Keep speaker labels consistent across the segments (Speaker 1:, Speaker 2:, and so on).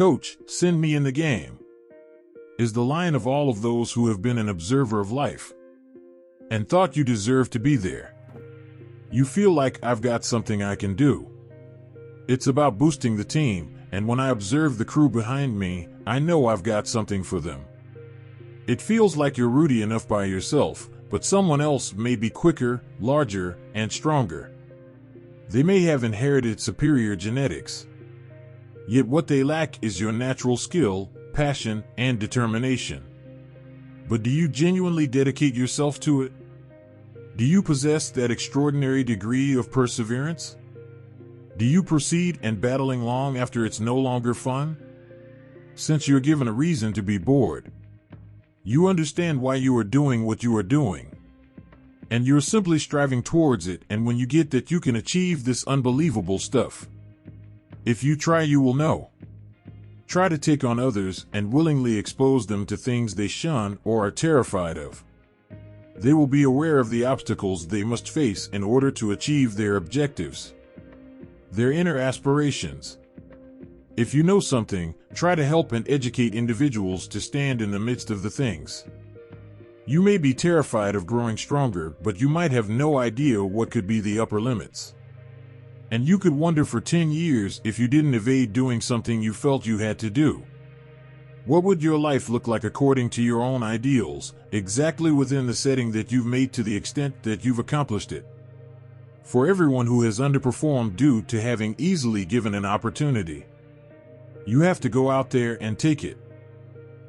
Speaker 1: "Coach, send me in the game," is the line of all of those who have been an observer of life and thought you deserve to be there. You feel like, "I've got something I can do." It's about boosting the team, and when I observe the crew behind me, I know I've got something for them. It feels like you're rooty enough by yourself, but someone else may be quicker, larger, and stronger. They may have inherited superior genetics. Yet what they lack is your natural skill, passion, and determination. But do you genuinely dedicate yourself to it? Do you possess that extraordinary degree of perseverance? Do you proceed and battling long after it's no longer fun? Since you're given a reason to be bored, you understand why you are doing what you are doing, and you're simply striving towards it. And when you get that you can achieve this unbelievable stuff, if you try, you will know. Try to take on others and willingly expose them to things they shun or are terrified of. They will be aware of the obstacles they must face in order to achieve their objectives, their inner aspirations. If you know something, try to help and educate individuals to stand in the midst of the things. You may be terrified of growing stronger, but you might have no idea what could be the upper limits. And you could wonder for 10 years if you didn't evade doing something you felt you had to do. What would your life look like according to your own ideals, exactly within the setting that you've made to the extent that you've accomplished it? For everyone who has underperformed due to having easily given an opportunity, you have to go out there and take it.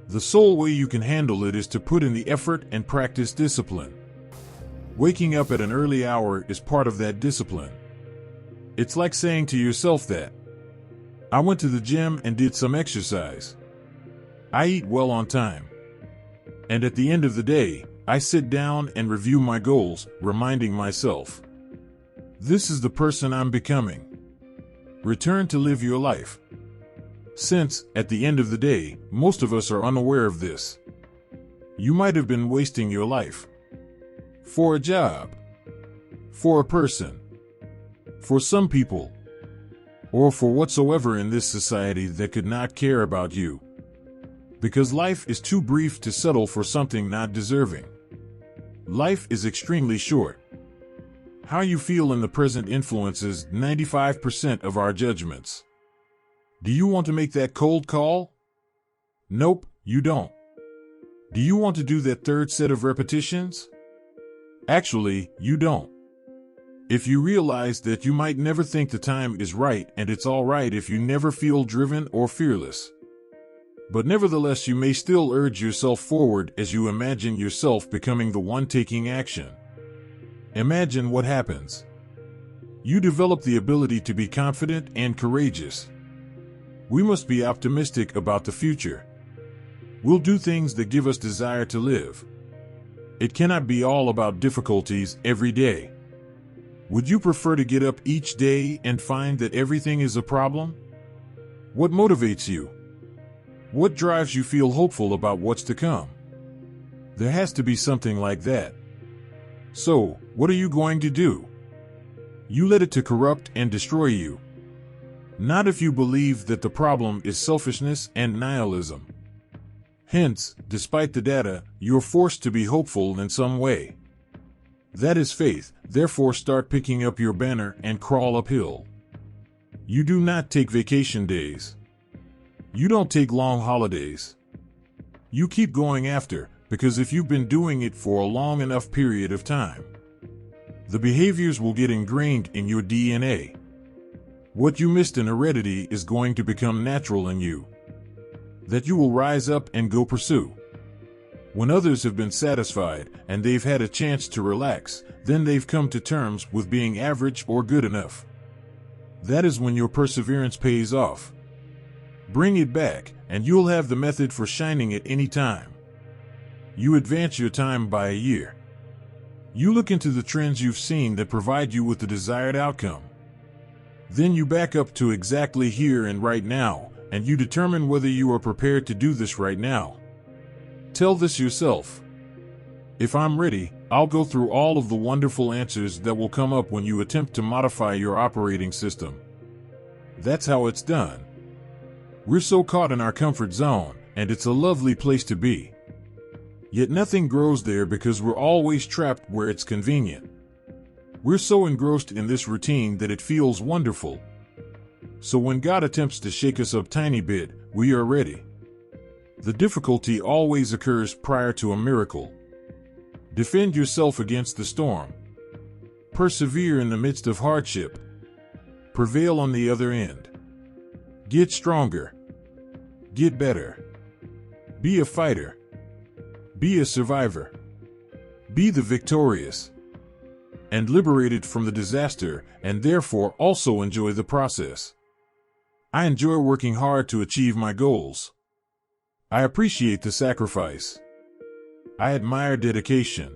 Speaker 1: The sole way you can handle it is to put in the effort and practice discipline. Waking up at an early hour is part of that discipline. It's like saying to yourself that, "I went to the gym and did some exercise. I eat well on time. And at the end of the day, I sit down and review my goals," reminding myself, "This is the person I'm becoming." Return to live your life. Since, at the end of the day, most of us are unaware of this. You might have been wasting your life for a job, for a person, for some people, or for whatsoever in this society that could not care about you. Because life is too brief to settle for something not deserving. Life is extremely short. How you feel in the present influences 95% of our judgments. Do you want to make that cold call? Nope, you don't. Do you want to do that third set of repetitions? Actually, you don't. If you realize that you might never think the time is right, and it's all right if you never feel driven or fearless. But nevertheless, you may still urge yourself forward as you imagine yourself becoming the one taking action. Imagine what happens. You develop the ability to be confident and courageous. We must be optimistic about the future. We'll do things that give us desire to live. It cannot be all about difficulties every day. Would you prefer to get up each day and find that everything is a problem? What motivates you? What drives you feel hopeful about what's to come? There has to be something like that. So, what are you going to do? You let it to corrupt and destroy you. Not if you believe that the problem is selfishness and nihilism. Hence, despite the data, you're forced to be hopeful in some way. That is faith, therefore start picking up your banner and crawl uphill. You do not take vacation days. You don't take long holidays. You keep going after, because if you've been doing it for a long enough period of time, the behaviors will get ingrained in your DNA. What you missed in heredity is going to become natural in you, that you will rise up and go pursue. When others have been satisfied and they've had a chance to relax, then they've come to terms with being average or good enough. That is when your perseverance pays off. Bring it back, and you'll have the method for shining at any time. You advance your time by a year. You look into the trends you've seen that provide you with the desired outcome. Then you back up to exactly here and right now, and you determine whether you are prepared to do this right now. Tell this yourself. If I'm ready, I'll go through all of the wonderful answers that will come up when you attempt to modify your operating system. That's how it's done. We're so caught in our comfort zone, and it's a lovely place to be. Yet nothing grows there because we're always trapped where it's convenient. We're so engrossed in this routine that it feels wonderful. So when God attempts to shake us up tiny bit, we are ready. The difficulty always occurs prior to a miracle. Defend yourself against the storm. Persevere in the midst of hardship. Prevail on the other end. Get stronger. Get better. Be a fighter. Be a survivor. Be the victorious. And liberated from the disaster, and therefore also enjoy the process. I enjoy working hard to achieve my goals. I appreciate the sacrifice. I admire dedication.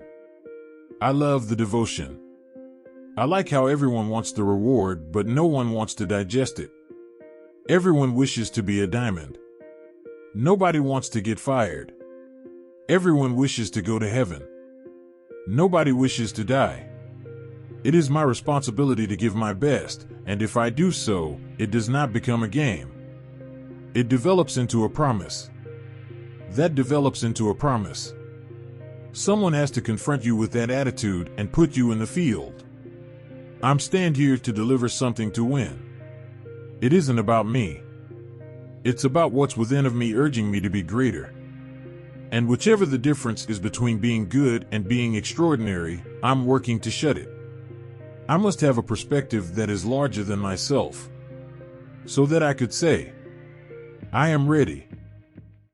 Speaker 1: I love the devotion. I like how everyone wants the reward, but no one wants to digest it. Everyone wishes to be a diamond. Nobody wants to get fired. Everyone wishes to go to heaven. Nobody wishes to die. It is my responsibility to give my best, and if I do so, it does not become a game. It develops into a promise. That develops into a promise. Someone has to confront you with that attitude and put you in the field. I'm stand here to deliver something to win. It isn't about me. It's about what's within of me urging me to be greater. And whichever the difference is between being good and being extraordinary, I'm working to shut it. I must have a perspective that is larger than myself, so that I could say, I am ready.